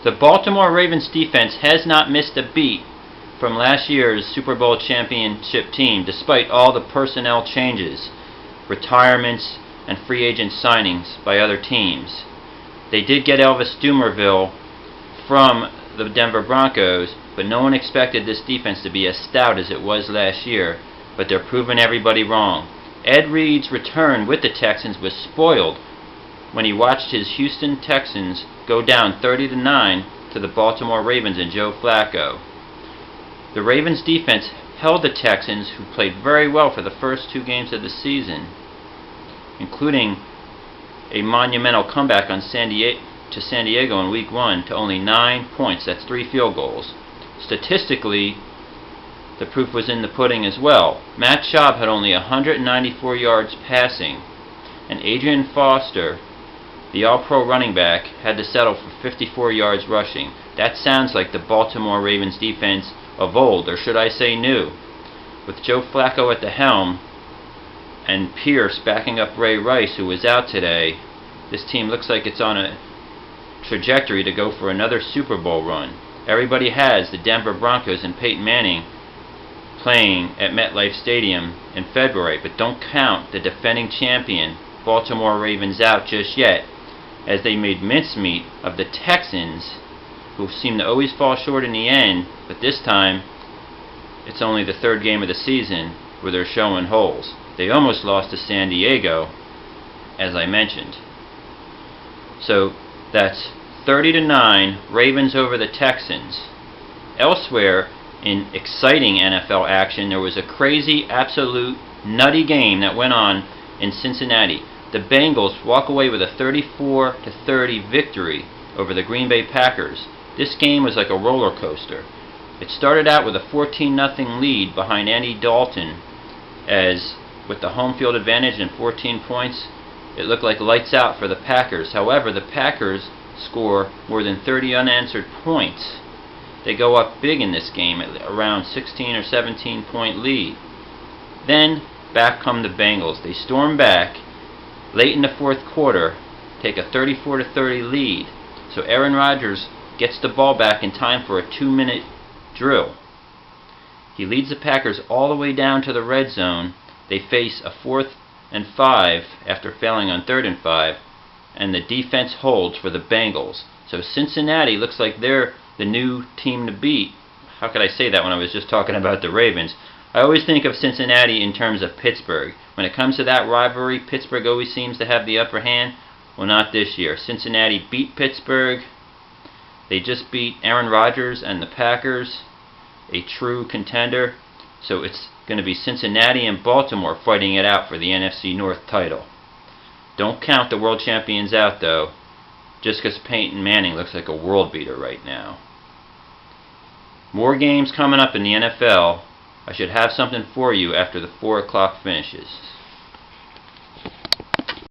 The Baltimore Ravens defense has not missed a beat from last year's Super Bowl championship team, despite all the personnel changes, retirements, and free agent signings by other teams. They did get Elvis Dumervil from the Denver Broncos, but no one expected this defense to be as stout as it was last year, but they're proving everybody wrong. Ed Reed's return with the Texans was spoiled when he watched his Houston Texans go down 30-9 to the Baltimore Ravens and Joe Flacco. The Ravens defense held the Texans, who played very well for the first 2 games of the season, including a monumental comeback to San Diego in Week 1 to only 9 points. That's 3 field goals. Statistically, the proof was in the pudding as well. Matt Schaub had only 194 yards passing, and Adrian Foster, the All-Pro running back, had to settle for 54 yards rushing. That sounds like the Baltimore Ravens defense of old, or should I say new. With Joe Flacco at the helm and Pierce backing up Ray Rice, who was out today, this team looks like it's on a trajectory to go for another Super Bowl run. Everybody has the Denver Broncos and Peyton Manning playing at MetLife Stadium in February, but don't count the defending champion Baltimore Ravens out just yet, as they made mincemeat of the Texans, who seem to always fall short in the end, but this time it's only the 3rd game of the season where they're showing holes. They almost lost to San Diego, as I mentioned. So that's 30-9 Ravens over the Texans. Elsewhere in exciting NFL action, there was a crazy, absolute, nutty game that went on in Cincinnati. The Bengals walk away with a 34-30 victory over the Green Bay Packers. This game was like a roller coaster. It started out with a 14-0 lead behind Andy Dalton, as with the home field advantage and 14 points, it looked like lights out for the Packers. However, the Packers score more than 30 unanswered points. They go up big in this game at around 16 or 17 point lead. Then back come the Bengals. They storm back late in the 4th quarter, take a 34-30 lead. So Aaron Rodgers gets the ball back in time for a 2-minute drill. He leads the Packers all the way down to the red zone. They face a 4th and 5 after failing on 3rd and 5, and the defense holds for the Bengals. So Cincinnati looks like they're the new team to beat. How could I say that when I was just talking about the Ravens? I always think of Cincinnati in terms of Pittsburgh. When it comes to that rivalry, Pittsburgh always seems to have the upper hand. Well, not this year. Cincinnati beat Pittsburgh. They just beat Aaron Rodgers and the Packers, a true contender. So it's going to be Cincinnati and Baltimore fighting it out for the NFC North title. Don't count the world champions out, though, just because Peyton Manning looks like a world beater right now. More games coming up in the NFL. I should have something for you after the 4 o'clock finishes.